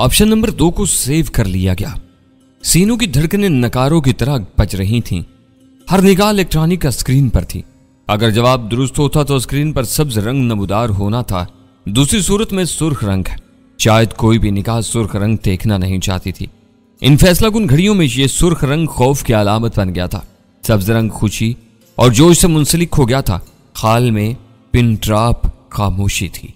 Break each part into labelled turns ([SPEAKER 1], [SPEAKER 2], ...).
[SPEAKER 1] Option number 2 को save कर लिया गया। सीनों की धड़कनें नकारों की तरह बज रही थीं। हर निगाह इलेक्ट्रॉनिक स्क्रीन पर थी। अगर जवाब दुरुस्त होता तो स्क्रीन पर सब्ज रंग नमूदार होना था, दूसरी सूरत में सुर्ख रंग है। शायद कोई भी निगाह सुर्ख रंग देखना नहीं चाहती थी। इन फैसलाकुन घड़ियों में ये सुर्ख रंग खौफ की अलामत बन गया था। सब्ज रंग खुशी और जोश से मुंसलिक हो गया था। खाल में पिन ड्रॉप खामोशी थी।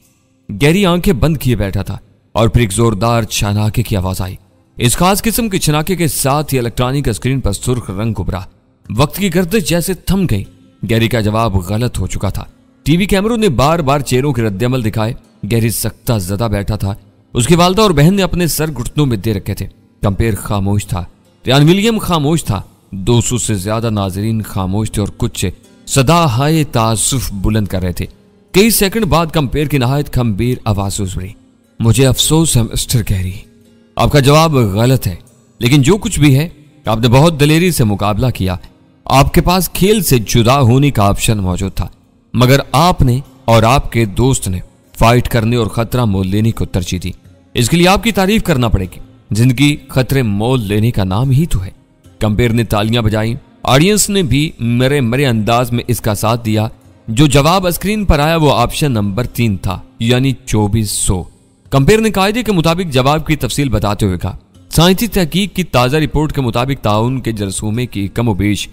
[SPEAKER 1] गहरी आंखें बंद किए बैठा था और फिर एक जोरदार छनाके की आवाज आई। इस खास किस्म के छनाके के साथ ही इलेक्ट्रॉनिक स्क्रीन पर सुर्ख रंग उभरा। वक्त की गर्दश जैसे थम गई। गैरी का जवाब गलत हो चुका था। टीवी कैमरों ने बार बार चेहरों के रद्दअमल दिखाए। गैरी सख्ता ज़दा बैठा था। उसकी वालदा और बहन ने अपने सर घुटनों में दे रखे थे। कंपेयर खामोश था। रियान विलियम खामोश था। 200 से ज्यादा नाजरीन खामोश थे और कुछ सदा हाय तासुफ बुलंद कर रहे थे। कई सेकंड बाद कंपेयर की नहायत खंबीर आवाज उभरी। मुझे अफसोस है मिस्टर गैरी, आपका जवाब गलत है, लेकिन जो कुछ भी है आपने बहुत दलेरी से मुकाबला किया। आपके पास खेल से जुदा होने का ऑप्शन मौजूद था, मगर आपने और आपके दोस्त ने फाइट करने और खतरा मोल लेने को तरजीह दी। इसके लिए आपकी तारीफ करना पड़ेगी। जिंदगी खतरे मोल लेने का नाम ही तो है। कंपेयर ने तालियां बजाई। ऑडियंस ने भी मेरे मरे अंदाज में इसका साथ दिया। जो जवाब स्क्रीन पर आया वो ऑप्शन नंबर 3 था, यानी 2400। कंपेयर ने कायदे के मुताबिक जवाब की तफसील बताते हुए कहा, साइंसी तहकीक की ताज़ा रिपोर्ट के मुताबिक ताउन के जरसूमे की कमोबेश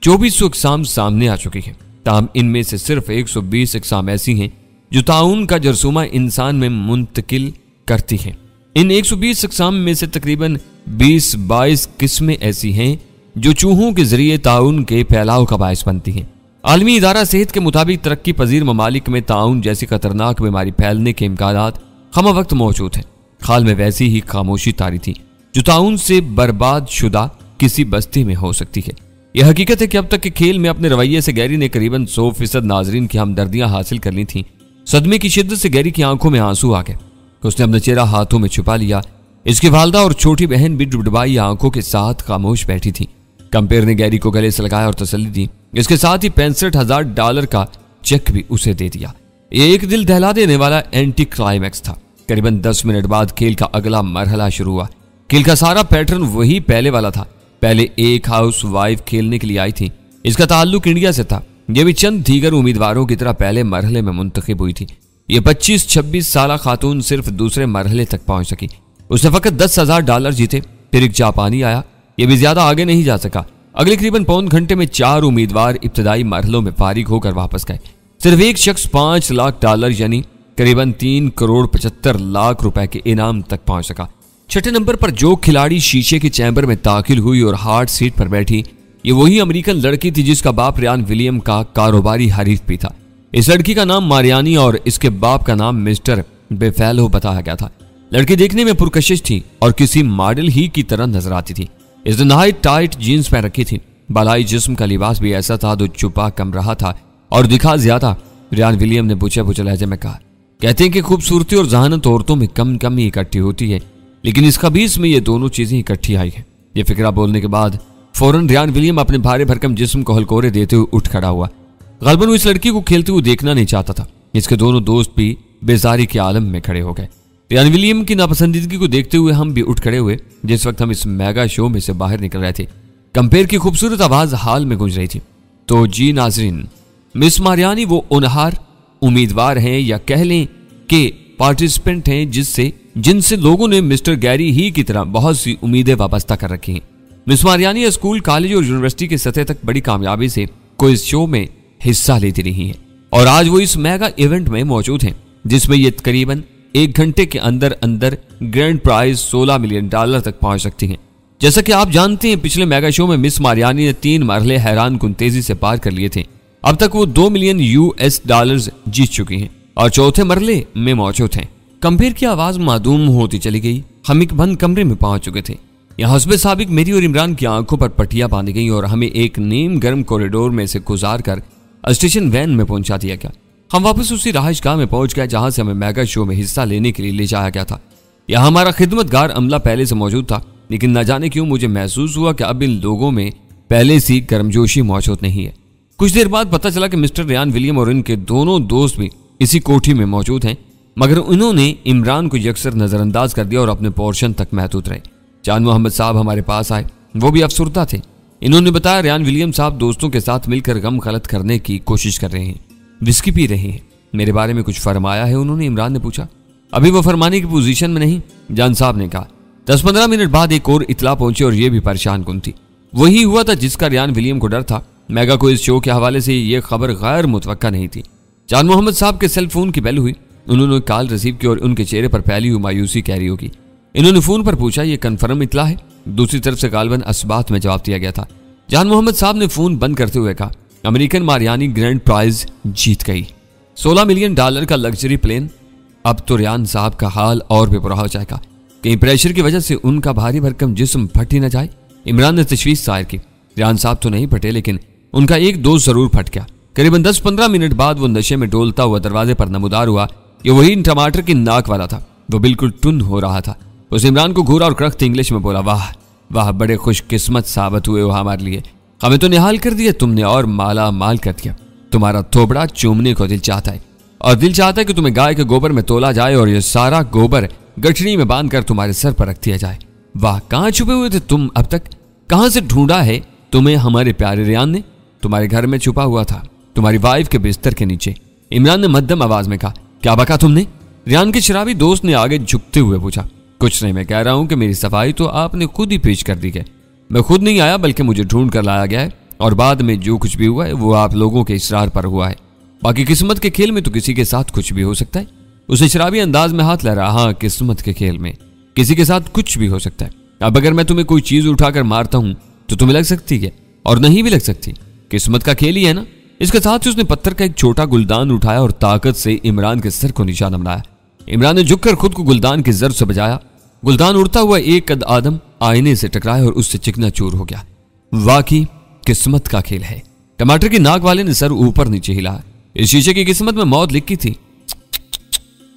[SPEAKER 1] 2400 इकसाम सामने आ चुकी है। ताहम इनमें से सिर्फ 120 इकसाम ऐसी हैं जो ताउन का जरसूमा इंसान में मुंतकिल करती हैं। इन 120 इकसाम में से तकरीबन 20-22 किस्में ऐसी हैं जो चूहों के जरिए ताउन के फैलाव का बायस बनती हैं। आलमी इदारा सेहत के मुताबिक तरक्की पजीर ममालिक में ताउन जैसी खतरनाक बीमारी फैलने के इम्कानात खमा वक्त मौजूद हैं। खाल में वैसी ही खामोशी तारी थी जो ताउन से बर्बाद शुदा किसी बस्ती में हो सकती है। यह हकीकत है कि अब तक के खेल में अपने रवैये से गैरी ने करीबन 100% नाजरीन की हमदर्दियां हासिल कर ली थी। सदमे की शिद्दत से गैरी की आंखों में आंसू आ गए। उसने अपना चेहरा हाथों में छुपा लिया। इसकी वालदा और छोटी बहन भी डुबडुबाई आंखों के साथ खामोश बैठी थी। कंपेयर ने गैरी को गले से लगाया और तसल्ली दी। इसके साथ ही $65,000 का चेक भी उसे दे दिया। ये एक दिल दहला देने वाला एंटी क्लाइमैक्स था। करीबन 10 मिनट बाद खेल का अगला मरहला शुरू हुआ। खेल का सारा पैटर्न वही पहले वाला था। पहले एक हाउस वाइफ खेलने के लिए आई थी। इसका ताल्लुक इंडिया से था। यह भी चंद दीगर उम्मीदवारों की तरह पहले मरहले में मुंतखब हुई थी। ये 25-26 साल खातून सिर्फ दूसरे मरहले तक पहुंच सकी। उसने फकत $10,000 जीते। फिर एक जापानी आया। यह भी ज्यादा आगे नहीं जा सका। अगले करीबन पौन घंटे में 4 उम्मीदवार इब्तदाई मरहलों में फारिग होकर वापस गए। सिर्फ एक शख्स $5 लाख यानी करीबन 3,75,00,000 रुपए के इनाम तक पहुंच सका। छठे नंबर पर जो खिलाड़ी शीशे के चैम्बर में दाखिल हुई और हार्ड सीट पर बैठी, ये वही अमेरिकन लड़की थी जिसका बाप रियान विलियम का कारोबारी हरीफ भी था। इस लड़की का नाम मारियानी और इसके बाप का नाम मिस्टर बेफेलो बताया गया था। लड़की देखने में पुरकशिश थी और किसी मॉडल ही की तरह नजर आती थी। इसने नहायत टाइट जीन्स पहन रखी थी। बालाई जिस्म का लिबास भी ऐसा था जो छुपा कम रहा था और दिखा ज्यादा। रियान विलियम ने पूछे लहजे में कहा, कहते हैं कि खूबसूरती और जहानत औरतों में कम ही इकट्ठी होती है, लेकिन इस खबीस में ये दोनों चीजें इकट्ठी आई हैं। ये फिक्रा बोलने के बाद फौरन रियान विलियम अपने भारे भरकम जिस्म को हलकोरे देते हुए उठ खड़ा हुआ। गलबन वो इस लड़की को खेलते हुए देखना नहीं चाहता था। इसके दोनों दोस्त भी बेजारी के आलम में खड़े हो गए। रियान विलियम की नापसंदीदगी को देखते हुए हम भी उठ खड़े हुए। जिस वक्त हम इस मेगा शो में से बाहर निकल रहे थे, कंपेयर की खूबसूरत आवाज हाल में गूंज रही थी, तो जी नाजरीन, मिस मारियानी वो उनहार उम्मीदवार हैं या कह लें कि पार्टिसिपेंट हैं जिनसे लोगों ने मिस्टर गैरी ही की तरह बहुत सी उम्मीदें वाबस्ता कर रखी हैं। मिस मारियानी स्कूल, कॉलेज और यूनिवर्सिटी की सतह तक बड़ी कामयाबी से क्विज शो में हिस्सा लेती रही हैं और आज वो इस मेगा इवेंट में मौजूद हैं, जिसमें ये करीबन 1 घंटे के अंदर अंदर ग्रैंड प्राइज $16 मिलियन तक पहुंच सकती हैं। जैसा कि आप जानते हैं, पिछले मेगा शो में मिस मारियानी ने 3 मरहले हैरान कुन तेजी से पार कर लिए थे। अब तक वो $2 मिलियन जीत चुकी हैं और चौथे मरहले में मौजूद हैं। कंपेयर की आवाज मादूम होती चली गई। हम एक बंद कमरे में पहुंच चुके थे। यहाँ हस्बे साबिक मेरी और इमरान की आंखों पर पट्टियां बांधी गई और हमें एक नीम गर्म कॉरिडोर में से गुजार कर स्टेशन वैन में पहुंचा दिया गया। हम वापस उसी रहायशगाह में पहुंच गए जहां से हमें मेगा शो में हिस्सा लेने के लिए ले जाया गया था। यहाँ हमारा खिदमतगार अमला पहले से मौजूद था, लेकिन न जाने क्यों मुझे महसूस हुआ कि अब इन लोगों में पहले सी गर्मजोशी मौजूद नहीं है। कुछ देर बाद पता चला कि मिस्टर रियान विलियम और इनके दोनों दोस्त भी इसी कोठी में मौजूद हैं। मगर उन्होंने इमरान को यकसर नजरअंदाज कर दिया और अपने पोर्शन तक महदूद रहे। जान मोहम्मद साहब हमारे पास आए, वो भी अफसुर्दा थे। इन्होंने बताया रियान विलियम साहब दोस्तों के साथ मिलकर गम गलत करने की कोशिश कर रहे हैं, विस्की पी रहे हैं। मेरे बारे में कुछ फरमाया है उन्होंने? इमरान ने पूछा। अभी वो फरमाने की पोजीशन में नहीं, जान साहब ने कहा। 10-15 मिनट बाद एक और इतला पहुंची और ये भी परेशान कुन थी। वही हुआ था जिसका रियान विलियम को डर था। मेगा को इस शो के हवाले से ये खबर गैर मुतवक्का नहीं थी। जान मोहम्मद साहब के सेल फोन की बेल हुई। उन्होंने कॉल रिसीव की और उनके चेहरे पर फैली हुई मायूसी कैरी होगी। इन्होंने फोन पर पूछा, ये कन्फर्म इतला है? दूसरी तरफ से गालबन असबात में जवाब दिया गया था। जान मोहम्मद साहब ने फोन बंद करते हुए कहा, अमेरिकन मारियानी ग्रैंड प्राइज जीत गई, $16 मिलियन का लग्जरी प्लेन। अब तो रियान साहब का हाल और भी बुरा हो जाएगा, कहीं प्रेशर की वजह से उनका भारी भरकम जिस्म फट ही न जाए। इमरान ने तशवीश जाहिर की। रियान साहब तो नहीं फटे, लेकिन उनका एक दोस्त जरूर फट गया। करीबन 10-15 मिनट बाद वो नशे में डोलता हुआ दरवाजे पर नमूदार हुआ। ये वही टमाटर की नाक वाला था। वो बिल्कुल टुन हो रहा था। उस इमरान को घूरा और कड़कती इंग्लिश में बोला, वाह वाह, बड़े खुशकिस्मत साबित हुए हो हमारे लिए। हमें तो निहाल कर दिया तुमने और माला माल कर दिया। तुम्हारा थोबड़ा चूमने को दिल चाहता है, और दिल चाहता है कि तुम्हें गाय के गोबर में तोला जाए और ये सारा गोबर गठड़ी में बांधकर तुम्हारे सर पर रख दिया जाए। वाह, कहाँ छुपे हुए थे तुम अब तक? कहाँ से ढूंढा है तुम्हें हमारे प्यारे रियान ने? तुम्हारे घर में छुपा हुआ था, तुम्हारी वाइफ के बिस्तर के नीचे। इमरान ने मध्यम आवाज में कहा। क्या बका तुमने? रियान के शराबी दोस्त ने आगे झुकते हुए पूछा। कुछ नहीं, मैं कह रहा हूं कि मेरी सफाई तो आपने खुद ही पेश कर दी है। मैं खुद नहीं आया, बल्कि मुझे ढूंढ कर लाया गया है, और बाद में जो कुछ भी हुआ है वो आप लोगों के इसरार पर हुआ है। बाकी किस्मत के खेल में तो किसी के साथ कुछ भी हो सकता है। उसे शराबी अंदाज में हाथ लगा रहा। हाँ, किस्मत के खेल में किसी के साथ कुछ भी हो सकता है। अब अगर मैं तुम्हें कोई चीज उठाकर मारता हूं तो तुम्हें लग सकती है और नहीं भी लग सकती। किस्मत का खेल ही है ना। इसके साथ ही उसने पत्थर का एक छोटा गुलदान उठाया और ताकत से इमरान के सर को निशाना बनाया। इमरान ने झुककर खुद को गुलदान की जर से बजाया। गुलदान उड़ता हुआ एक कद आदम आईने से टकराया और उससे चिकनाचूर हो गया। वाकई किस्मत का खेल है। टमाटर की नाक वाले ने सर ऊपर नीचे हिलाया। इस शीशे की किस्मत में मौत लिखी थी।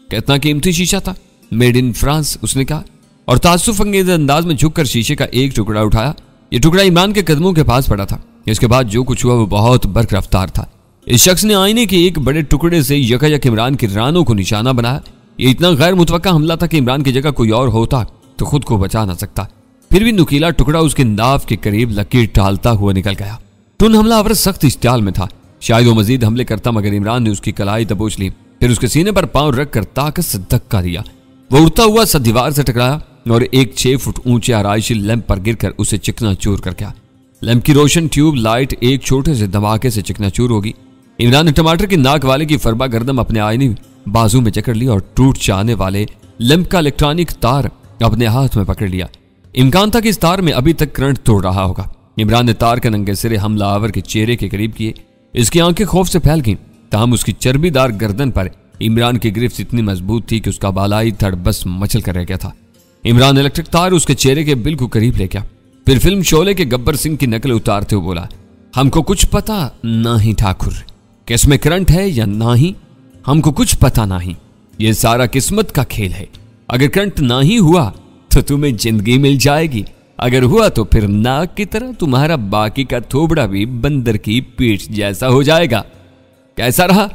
[SPEAKER 1] कितना कीमती शीशा था, मेड इन फ्रांस, उसने कहा, और ताज्जुब अंगेज अंदाज में झुककर शीशे का एक टुकड़ा उठाया। यह टुकड़ा इमरान के कदमों के पास पड़ा था। इसके बाद जो कुछ हुआ वो बहुत बर्क रफ्तार था। इस शख्स ने आईने के एक बड़े टुकड़े से यकायक इमरान की रानों को निशाना बनाया। ये इतना गैर मुतवक्का हमला था कि इमरान की जगह कोई और होता तो खुद को बचा ना सकता। फिर भी नुकीला टुकड़ा उसके नाव के करीब लकीर टालता हुआ निकल गया। टुन हमलावर सख्त इश्तियाल में था। शायद वो मजीद हमले करता, मगर इमरान ने उसकी कलाई दबोच ली। फिर उसके सीने पर पांव रखकर ताकत से धक्का दिया। वो उड़ता हुआ सा दीवार से टकराया और एक 6 फुट ऊंचे आराइशी लैंप पर गिरकर उसे चिकनाचूर कर गया। लैंप की रोशन ट्यूब लाइट एक छोटे से धमाके से चिकनाचूर होगी। इमरान ने टमाटर की नाक वाले की फरबा गर्दम अपने आईनी बाजू में जकड़ ली और टूट जाने वाले लैंप का इलेक्ट्रॉनिक तार अपने हाथ में पकड़ लिया। इम्कान था कि इस तार में अभी तक करंट तोड़ रहा होगा। इमरान ने तार के नंगे सिरे हमलावर के चेहरे के करीब किए। इसकी आंखें खौफ से फैल गईं, ताहम उसकी चर्बीदार गर्दन पर इमरान की गिरफ्त इतनी मजबूत थी कि उसका बालाई धड़ बस मचल कर रह गया था। इमरान इलेक्ट्रिक तार उसके चेहरे के बिल्कुल करीब ले गया। फिर फिल्म शोले के गब्बर सिंह की नकल उतारते हुए बोला, हमको कुछ पता नहीं ठाकुर, कि इसमें करंट है या नहीं, हमको कुछ पता नहीं। ये सारा किस्मत का खेल है। अगर करंट नहीं हुआ तो तुम्हें जिंदगी मिल जाएगी, अगर हुआ तो फिर नाक की तरह तुम्हारा बाकी का थोबड़ा भी बंदर की पीठ जैसा हो जाएगा। कैसा रहा?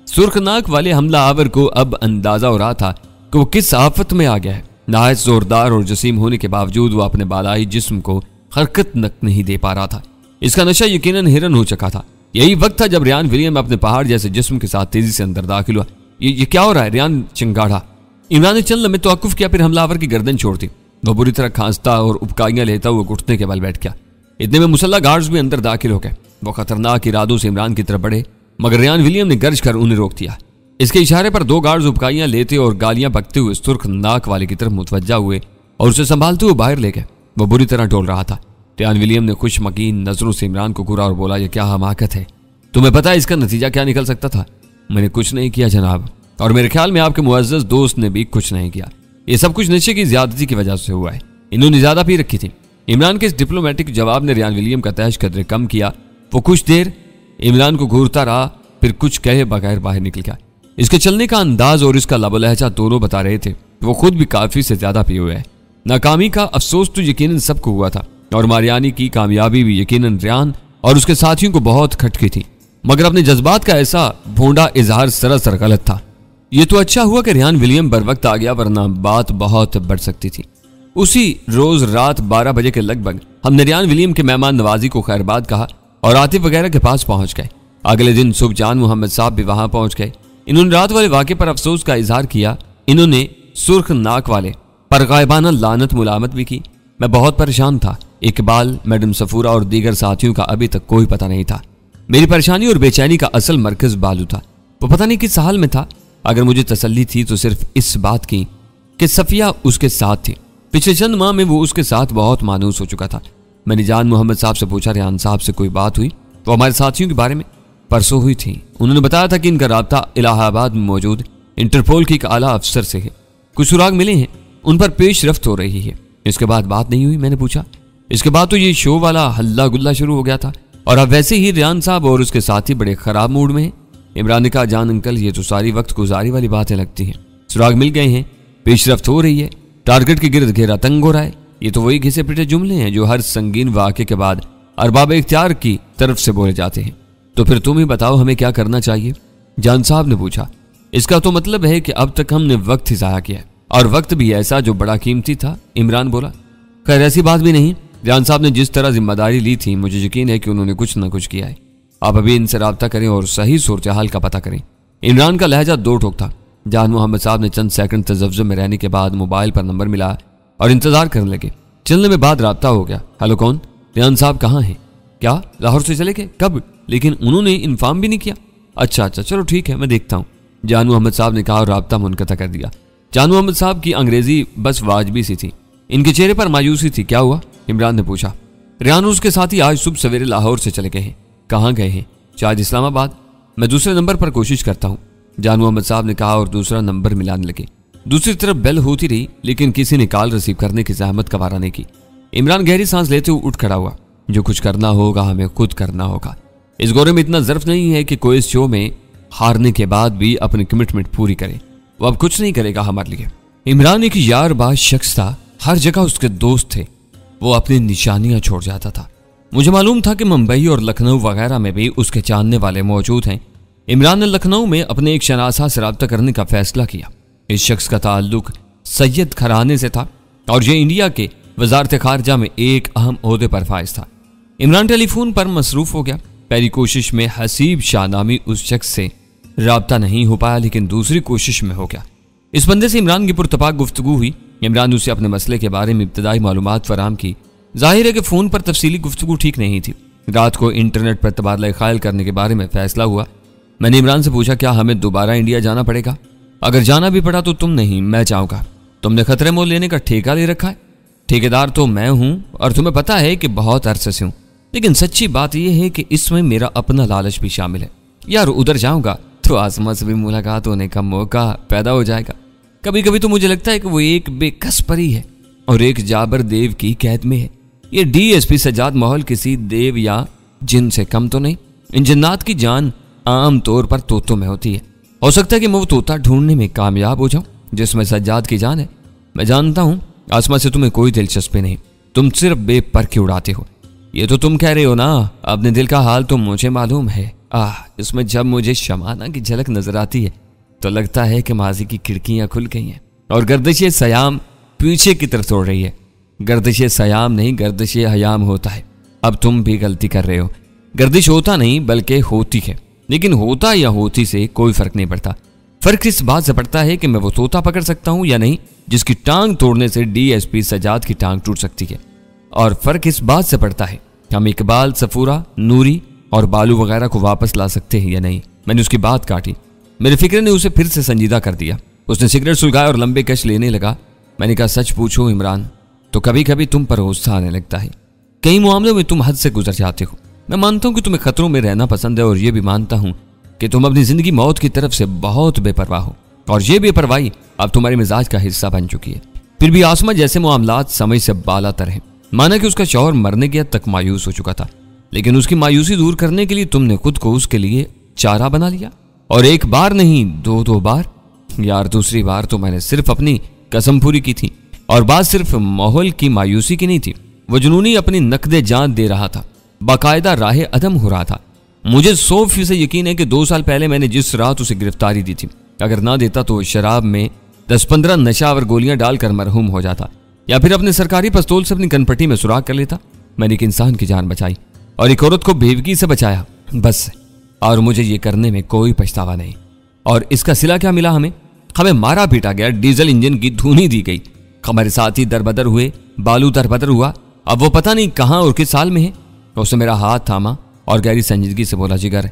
[SPEAKER 1] सुर्ख नाक वाले हमला आवर को अब अंदाजा हो रहा था कि वो किस आफत में आ गया है। नहायत जोरदार और जसीम होने के बावजूद वो अपने बालाई जिस्म को हरकत नहीं दे पा रहा था। इसका नशा यकीनन हिरन हो चुका था। यही वक्त था जब रियान विलियम अपने पहाड़ जैसे जिस्म के साथ तेजी से अंदर दाखिल हुआ। ये क्या हो रहा है? रियान चिंगाड़ा। इमरान ने चंद लम्हे तवक्कुफ किया, फिर हमलावर की गर्दन छोड़ दी। वो बुरी तरह खांसता और उपकाइयां लेता हुआ घुटने के बल बैठ गया। इतने में मुसल्ला गार्ड्स भी अंदर दाखिल हो गए। वो खतरनाक इरादों से इमरान की तरफ बढ़े, मगर रियान विलियम ने गर्ज कर उन्हें रोक दिया। इसके इशारे पर 2 गार्ड्स उपकाइयां लेते और गालियां बकते हुए सुर्ख नाक वाले की तरफ मुतवज्जा हुए और उसे संभालते हुए बाहर ले गए। वो बुरी तरह डोल रहा था। रियान विलियम ने खुश मकीन नजरों से इमरान को घूरा और बोला, यह क्या हमाकत है? तुम्हें पता है इसका नतीजा क्या निकल सकता था? मैंने कुछ नहीं किया जनाब, और मेरे ख्याल में आपके मुअज़्ज़ज़ दोस्त ने भी कुछ नहीं किया। ये सब कुछ नशे की ज्यादती की वजह से हुआ है। इन्होंने ज्यादा पी रखी थी। इमरान के इस डिप्लोमेटिक जवाब ने रियान विलियम का तहश कदर कम किया। वो कुछ देर इमरान को घूरता रहा, फिर कुछ कहे बगैर बाहर निकल गया। इसके चलने का अंदाज और इसका लबो लहजा दोनों बता रहे थे वो खुद भी काफी से ज्यादा पिए हुए है। नाकामी का अफसोस तो यकीनन सबको हुआ था, और मारियानी की कामयाबी भी यकीनन रियान और उसके साथियों को बहुत खटकी थी, मगर अपने जज्बात का ऐसा भोंडा इजहार सरासर गलत था। ये तो अच्छा हुआ कि रेहान विलियम बर वक्त आ गया, वरना बात बहुत बढ़ सकती थी। उसी रोज रात 12 बजे के लगभग हमने रेहान विलियम के मेहमान नवाजी को खैरबाद कहा और आतिफ वगैरह के पास पहुंच गए। अगले दिन सुबह जान मोहम्मद साहब भी वहां पहुंच गए। इन्होंने रात वाले वाक़े पर अफसोस का इजहार किया। इन्होंने सुर्ख नाक वाले पर गायबाना लानत मुलामत भी की। मैं बहुत परेशान था। इकबाल, मैडम सफूरा और दीगर साथियों का अभी तक कोई पता नहीं था। मेरी परेशानी और बेचैनी का असल मरकज बालू था। वो पता नहीं किस हाल में था। अगर मुझे तसल्ली थी तो सिर्फ इस बात की कि सफिया उसके साथ थी। पिछले चंद माह में वो उसके साथ बहुत मानूस हो चुका था। मैंने जान मोहम्मद साहब से पूछा, रेहान साहब से कोई बात हुई? तो हमारे साथियों के बारे में परसों हुई थी। उन्होंने बताया था कि इनका राब्ता इलाहाबाद में मौजूद इंटरपोल की एक आला अफसर से है। कुछ सुराग मिले हैं, उन पर पेशरफ्त हो रही है। इसके बाद बात नहीं हुई? मैंने पूछा। इसके बाद तो ये शो वाला हल्ला गुल्ला शुरू हो गया था और अब वैसे ही रेहान साहब और उसके साथी बड़े खराब मूड में हैं। इमरान ने कहा, जान अंकल, ये तो सारी वक्त गुजारी वाली बातें लगती हैं। सुराग मिल गए हैं, पेशरफ्त हो रही है, टारगेट के गिर्द घेरा तंग हो रहा है। ये तो वही घिसे पिटे जुमले हैं जो हर संगीन वाक़े के बाद अरबाब इख्तियार की तरफ से बोले जाते हैं। तो फिर तुम ही बताओ, हमें क्या करना चाहिए? जान साहब ने पूछा। इसका तो मतलब है कि अब तक हमने वक्त ही ज़ाया किया, और वक्त भी ऐसा जो बड़ा कीमती था। इमरान बोला। खैर ऐसी बात भी नहीं। जान साहब ने जिस तरह जिम्मेदारी ली थी, मुझे यकीन है कि उन्होंने कुछ न कुछ किया है। आप अभी इनसे रब्ता करें और सही सूरत हाल का पता करें। इमरान का लहजा दो ठोक था। जान मोहम्मद साहब ने चंद सेकंड तजव्वुज़ में रहने के बाद मोबाइल पर नंबर मिला और इंतजार करने लगे। चलने में बाद रब्ता हो गया। हेलो, कौन? रेहान साहब कहाँ हैं? क्या लाहौर से चले गए? कब? लेकिन उन्होंने इन्फॉर्म भी नहीं किया। अच्छा, चलो ठीक है, मैं देखता हूँ, जान मोहम्मद साहब ने कहा और रब्ता मुनक़ता कर दिया। जान मोहम्मद साहब की अंग्रेजी बस वाजबी सी थी। इनके चेहरे पर मायूसी थी। क्या हुआ? इमरान ने पूछा। रेहान उसके साथी आज सुबह सवेरे लाहौर से चले गए हैं। कहाँ गए हैं? शायद इस्लामाबाद। मैं दूसरे नंबर पर कोशिश करता हूँ, जान मोहम्मद साहब ने कहा और दूसरा नंबर मिलाने लगे। दूसरी तरफ बेल होती रही, लेकिन किसी ने कॉल रिसीव करने की जहमत गवारा नहीं की। इमरान गहरी सांस लेते हुए उठ खड़ा हुआ। जो कुछ करना होगा हमें खुद करना होगा। इस गोरे में इतना ज़र्फ नहीं है कि कोई इस शो में हारने के बाद भी अपनी कमिटमेंट पूरी करे। वो अब कुछ नहीं करेगा हमारे लिए। इमरान एक यारबाज शख्स था, हर जगह उसके दोस्त थे। वो अपनी निशानियां छोड़ जाता था। मुझे मालूम था कि मुंबई और लखनऊ वगैरह में भी उसके जानने वाले मौजूद हैं। इमरान ने लखनऊ में अपने एक शनासा से रब्ता करने का फैसला किया। इस शख्स का ताल्लुक सैयद घराने से था और ये इंडिया के वजारत खारजा में एक अहम ओहदे पर फाइज था। इमरान टेलीफोन पर मसरूफ हो गया। पहली कोशिश में हसीब शाह नामी उस शख्स से राब्ता नहीं हो पाया, लेकिन दूसरी कोशिश में हो गया। इस बंदे से इमरान की पुरतपाक गुफ्तगू हुई। इमरान ने उसे अपने मसले के बारे में इब्तदाई मालूमात फराहम की। जाहिर है कि फ़ोन पर तफसीली गुफ्तगू ठीक नहीं थी। रात को इंटरनेट पर तबादला ख्याल करने के बारे में फैसला हुआ। मैंने इमरान से पूछा, क्या हमें दोबारा इंडिया जाना पड़ेगा? अगर जाना भी पड़ा तो तुम नहीं, मैं जाऊँगा। तुमने खतरे मोल लेने का ठेका ले रखा है। ठेकेदार तो मैं हूँ और तुम्हें पता है कि बहुत अरसे से हूँ, लेकिन सच्ची बात यह है कि इसमें मेरा अपना लालच भी शामिल है। यार उधर जाऊँगा तो आसमा से भी मुलाकात होने का मौका पैदा हो जाएगा। कभी कभी तो मुझे लगता है कि वो एक बेकस परी है और एक जाबर देव की कैद में है। ये डीएसपी सज्जाद महल किसी देव या जिन से कम तो नहीं। इन जन्नात की जान आम तौर पर तोतों में होती है। हो सकता है कि मैं वो तोता ढूंढने में कामयाब हो जाऊं जिसमें सज्जाद की जान है। मैं जानता हूं आसमा से तुम्हें कोई दिलचस्पी नहीं, तुम सिर्फ बेपर्के उड़ाते हो। ये तो तुम कह रहे हो ना, अपने दिल का हाल तो मुझे मालूम है। इसमें जब मुझे शमाना की झलक नजर आती है तो लगता है कि माजी की खिड़कियां खुल गई हैं और गर्दिश सयाम पीछे की तरफ तोड़ रही है। गर्दिश सयाम नहीं, गर्दिश हयाम होता है। अब तुम भी गलती कर रहे हो। गर्दिश होता नहीं बल्कि होती है, लेकिन होता या होती से कोई फर्क नहीं पड़ता। फर्क इस बात से पड़ता है कि मैं वो तोता पकड़ सकता हूं या नहीं जिसकी टांग तोड़ने से डीएसपी सज्जाद की टांग टूट सकती है। और फर्क इस बात से पड़ता है हम इकबाल, सफूरा, नूरी और बालू वगैरह को वापस ला सकते हैं या नहीं। मैंने उसकी बात काटी। मेरे फिक्र ने उसे फिर से संजीदा कर दिया। उसने सिगरेट सुलगाया और लंबे कश लेने लगा। मैंने कहा, सच पूछो इमरान तो कभी कभी तुम पर गुस्सा आने लगता है। कई मामलों में तुम हद से गुजर जाते हो। मैं मानता हूं कि तुम्हें खतरों में रहना पसंद है और यह भी मानता हूं कि तुम अपनी जिंदगी मौत की तरफ से बहुत बेपरवाह हो और यह बेपरवाही अब तुम्हारे मिजाज का हिस्सा बन चुकी है। फिर भी आसमा जैसे मामलात समझ से बालातर हैं। माना कि उसका शौहर मरने के हद तक मायूस हो चुका था, लेकिन उसकी मायूसी दूर करने के लिए तुमने खुद को उसके लिए चारा बना लिया। और एक बार नहीं, दो बार। यार दूसरी बार तो मैंने सिर्फ अपनी कसम पूरी की थी और बात सिर्फ माहौल की मायूसी की नहीं थी। वो जुनूनी अपनी नकदे जान दे रहा था, बाकायदा राह अदम हो रहा था। मुझे 100% यकीन है कि 2 साल पहले मैंने जिस रात उसे गिरफ्तारी दी थी अगर ना देता तो शराब में 10-15 नशावर गोलियां डालकर मरहूम हो जाता, या फिर अपने सरकारी पिस्तौल से अपनी कनपट्टी में सुराख कर लेता। मैंने एक इंसान की जान बचाई और एक औरत को बेवकी से बचाया, बस। और मुझे ये करने में कोई पछतावा नहीं। और इसका सिला क्या मिला हमें? हमें मारा पीटा गया, डीजल इंजन की धूनी दी गई, हमारे साथी दरबदर हुए, बालू दरबदर हुआ। अब वो पता नहीं कहां और किस साल में है। उसने मेरा हाथ थामा और गहरी संजीदगी से बोला, जिगर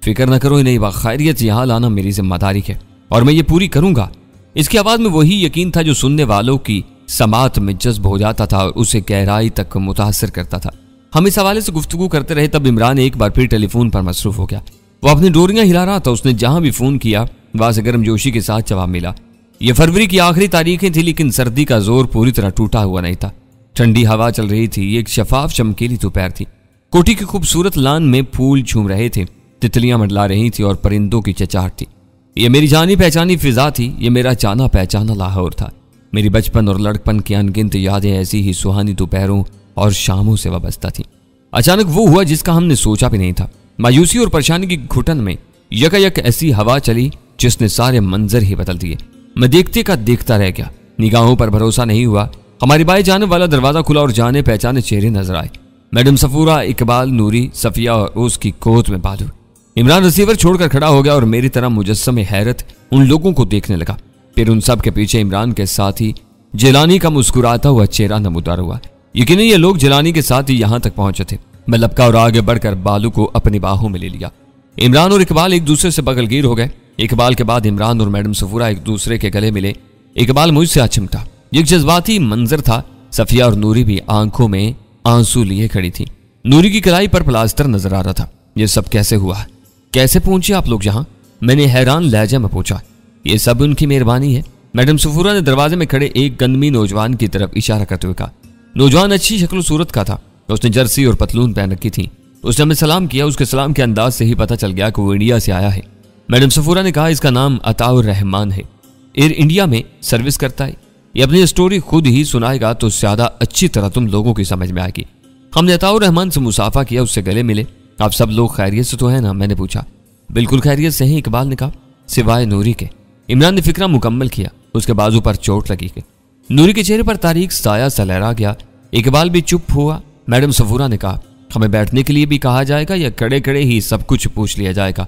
[SPEAKER 1] फिक्र न करो, नहीं खैरियत यहाँ लाना मेरी जिम्मेदारी है और मैं ये पूरी करूंगा। इसकी आवाज में वही यकीन था जो सुनने वालों की समात में जज्ब हो जाता था और उसे गहराई तक मुतासर करता था। हम इस हवाले से गुफ्तगू करते रहे, तब इमरान एक बार फिर टेलीफोन पर मसरूफ हो गया। वो अपनी डोरियां हिला रहा था। उसने जहां भी फोन किया वहां से गर्मजोशी के साथ जवाब मिला। ये फरवरी की आखिरी तारीखें थी, लेकिन सर्दी का जोर पूरी तरह टूटा हुआ नहीं था। ठंडी हवा चल रही थी। एक शफाफ चमकीली दोपहर थी। कोठी की खूबसूरत लान में फूल झूम रहे थे, तितलियां मंडला रही थी और परिंदों की चहचहाट थी। ये मेरी जानी पहचानी फिजा थी। ये मेरा जाना पहचाना लाहौर था। मेरी बचपन और लड़कपन की अनगिनत यादें ऐसी ही सुहानी दोपहरों और शामों से वाबस्ता थी। अचानक वो हुआ जिसका हमने सोचा भी नहीं था। मायूसी और परेशानी की घुटन में यकायक ऐसी हवा चली जिसने सारे मंजर ही बदल दिए। मैं देखते का देखता रह गया। निगाहों पर भरोसा नहीं हुआ। हमारी बाएं जाने वाला दरवाजा खुला और जाने पहचाने चेहरे नजर आए। मैडम सफूरा, इकबाल, नूरी, सफिया और उसकी गोद में बालू। इमरान रिसीवर छोड़कर खड़ा हो गया और मेरी तरह मुजस्सम हैरत उन लोगों को देखने लगा। फिर उन सब के पीछे इमरान के साथ ही जिलानी का मुस्कुराता हुआ चेहरा नमूदार हुआ। यकीनन ये लोग जिलानी के साथ ही यहां तक पहुंचे थे। मैं लपका और आगे बढ़कर बालू को अपनी बाहों में ले लिया। इमरान और इकबाल एक दूसरे से बगलगीर हो गए। इकबाल के बाद इमरान और मैडम सफूरा एक दूसरे के गले मिले। इकबाल मुझसे आ चिमटा। एक जज्बाती मंजर था। सफिया और नूरी भी आंखों में आंसू लिए खड़ी थी। नूरी की कलाई पर प्लास्टर नजर आ रहा था। यह सब कैसे हुआ? कैसे पहुंचे आप लोग यहां? मैंने हैरान लहजे में पूछा। यह सब उनकी मेहरबानी है। मैडम सफूरा ने दरवाजे में खड़े एक गंदमी नौजवान की तरफ इशारा करते हुए कहा। नौजवान अच्छी शक्ल सूरत का था। उसने जर्सी और पतलून पहन रखी थी। उसने हमें सलाम किया। उसके सलाम के अंदाज से ही पता चल गया कि वो इंडिया से आया है। मैडम सफूरा ने कहा, इसका नाम अताउर रहमान है, एयर इंडिया में सर्विस करता है। ये अपनी स्टोरी खुद ही सुनाएगा तो ज्यादा अच्छी तरह तुम लोगों की समझ में आएगी। हमने अताउर रहमान से मुसाफा किया, उससे गले मिले। आप सब लोग खैरियत से तो है ना? मैंने पूछा। बिल्कुल खैरियत से हैं, इकबाल ने कहा, सिवाय नूरी के। इमरान ने फिक्रा मुकम्मल किया। उसके बाजू पर चोट लगी गई। नूरी के चेहरे पर तारीख साया सा लहरा गया। इकबाल भी चुप हुआ। मैडम सफूरा ने कहा, हमें बैठने के लिए भी कहा जाएगा या खड़े खड़े ही सब कुछ पूछ लिया जाएगा?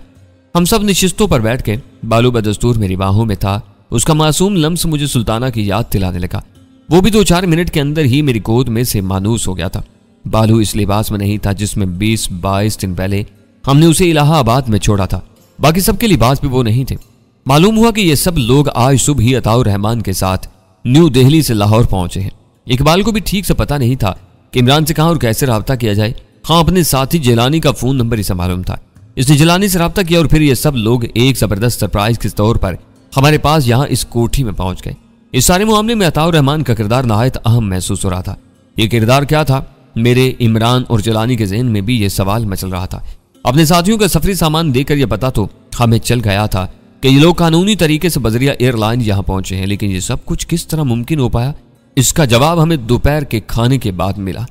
[SPEAKER 1] हम सब निशिस्तों पर बैठ के। बालू बदस्तूर मेरी बाहों में था। उसका मासूम लम्स मुझे सुल्ताना की याद दिलाने लगा। वो भी 2-4 मिनट के अंदर ही मेरी गोद में से मानूस हो गया था। बालू इस लिबास में नहीं था जिसमें 20-22 दिन पहले हमने उसे इलाहाबाद में छोड़ा था। बाकी सबके लिबास भी वो नहीं थे। मालूम हुआ कि ये सब लोग आज सुबह ही अताउर रहमान के साथ न्यू दिल्ली से लाहौर पहुंचे हैं। इकबाल को भी ठीक से पता नहीं था कि इमरान से कहां और कैसे राब्ता किया जाए। हाँ, अपने साथी जिलानी का फोन नंबर इसे मालूम था। इसने जिलानी से राब्ता किया और फिर ये सब लोग एक जबरदस्त सरप्राइज के तौर पर हमारे पास यहाँ इस कोठी में पहुंच गए। इस सारे मामले में अताउर रहमान का किरदार नहायत अहम महसूस हो रहा था। ये किरदार क्या था? मेरे, इमरान और जिलानी के ज़हन में भी ये सवाल मचल रहा था। अपने साथियों का सफरी सामान देकर यह पता तो हमें चल गया था कि ये लोग कानूनी तरीके से बजरिया एयरलाइन यहाँ पहुंचे हैं, लेकिन ये सब कुछ किस तरह मुमकिन हो पाया, इसका जवाब हमें दोपहर के खाने के बाद मिला।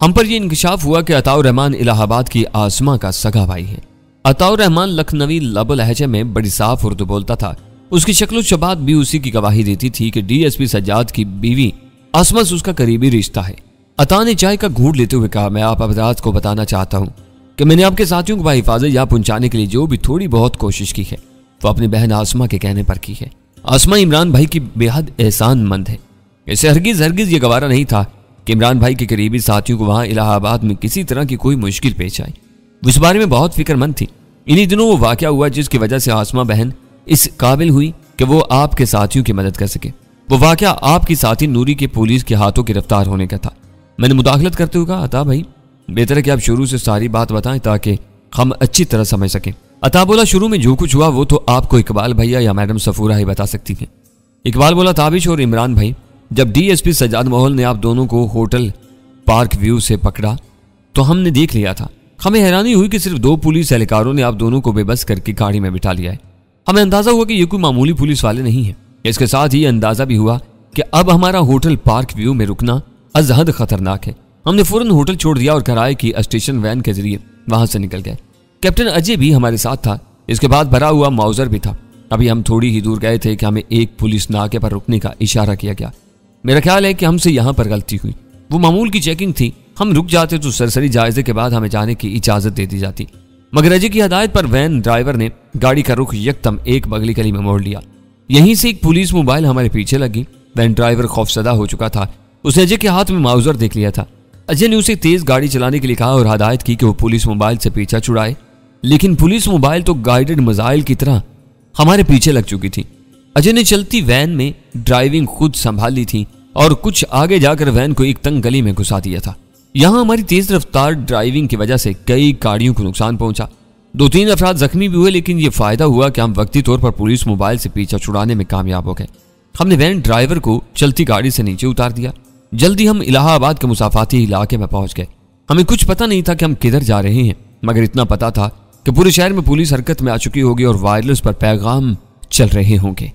[SPEAKER 1] हम पर यह इंकशाफ हुआ कि अताउर रहमान इलाहाबाद की आसमा का सगा भाई है। अताउर रहमान लखनवी लब लहजे में बड़ी साफ उर्दू बोलता था। उसकी शक्ल शबात भी उसी की गवाही देती थी कि डीएसपी सज्जाद की बीवी आसमा से उसका करीबी रिश्ता है। अता ने चाय का घूंट लेते हुए कहा, मैं आप हज़रात को बताना चाहता हूँ कि मैंने आपके साथियों को बाहिफाजत यहाँ पहुंचाने के लिए जो भी थोड़ी बहुत कोशिश की है वो अपनी बहन आसमा के कहने पर की है। आसमा इमरान भाई की बेहद एहसानमंद है। इसे हरगिज ये गवारा नहीं था कि इमरान भाई के करीबी साथियों को वहां इलाहाबाद में किसी तरह की कोई मुश्किल पेश आए। वो इस बारे में बहुत फिक्रमंद थी। इन्हीं दिनों वो वाकया हुआ जिसकी वजह से आसमा बहन इस काबिल हुई कि वो आपके साथियों की मदद कर सके। वो वाकया आपकी साथी नूरी के पुलिस के हाथों गिरफ्तार होने का था। मैंने मुदाखलत करते हुए कहा, अता भाई बेहतर है कि आप शुरू से सारी बात बताएं ताकि हम अच्छी तरह समझ सकें। अता बोला, शुरू में जो कुछ हुआ वो तो आपको इकबाल भैया या मैडम सफूरा ही बता सकती हैं। इकबाल बोला, ताबिश और इमरान भाई, जब डीएसपी सज्जाद मोहल ने आप दोनों को होटल पार्क व्यू से पकड़ा तो हमने देख लिया था। हमें हैरानी हुई कि सिर्फ 2 पुलिस एहलकारों ने आप दोनों को बेबस करके गाड़ी में बिठा लिया है। हमें अंदाजा हुआ कि ये कोई मामूली पुलिस वाले नहीं है। इसके साथ ही अंदाजा भी हुआ कि अब हमारा होटल पार्क व्यू में रुकना अजहद खतरनाक है। हमने फौरन होटल छोड़ दिया और किराए की स्टेशन वैन के जरिए वहां से निकल गए। कैप्टन अजय भी हमारे साथ था। इसके बाद भरा हुआ माउजर भी था। अभी हम थोड़ी ही दूर गए थे कि हमें एक पुलिस नाके पर रुकने का इशारा किया गया। मेरा ख्याल है कि हमसे यहाँ पर गलती हुई। वो मामूल की चेकिंग थी, हम रुक जाते तो सरसरी जायजे के बाद हमें जाने की इजाजत दे दी जाती। मगर अजय की हदायत पर वैन ड्राइवर ने गाड़ी का रुख यकदम एक बगली गली में मोड़ लिया। यहीं से एक पुलिस मोबाइल हमारे पीछे लगी। वैन ड्राइवर खौफसदा हो चुका था। उसने अजय के हाथ में माउजर देख लिया था। अजय ने उसे तेज गाड़ी चलाने के लिए कहा और हदायत की कि वो पुलिस मोबाइल से पीछा छुड़ाए, लेकिन पुलिस मोबाइल तो गाइडेड मिसाइल की तरह हमारे पीछे लग चुकी थी। अजय ने चलती वैन में ड्राइविंग खुद संभाली थी और कुछ आगे जाकर वैन को एक तंग गली में घुसा दिया था। यहां हमारी तेज रफ्तार ड्राइविंग की वजह से कई गाड़ियों को नुकसान पहुंचा। 2-3 अफराद जख्मी भी हुए, लेकिन यह फायदा हुआ कि हम वक्ती तौर पर पुलिस मोबाइल से पीछा छुड़ाने में कामयाब हो गए। हमने वैन ड्राइवर को चलती गाड़ी से नीचे उतार दिया। जल्दी हम इलाहाबाद के मुसाफाती इलाके में पहुंच गए। हमें कुछ पता नहीं था कि हम किधर जा रहे हैं, मगर इतना पता था कि पूरे शहर में पुलिस हरकत में आ चुकी होगी और वायरलेस पर पैगाम चल रहे होंगे।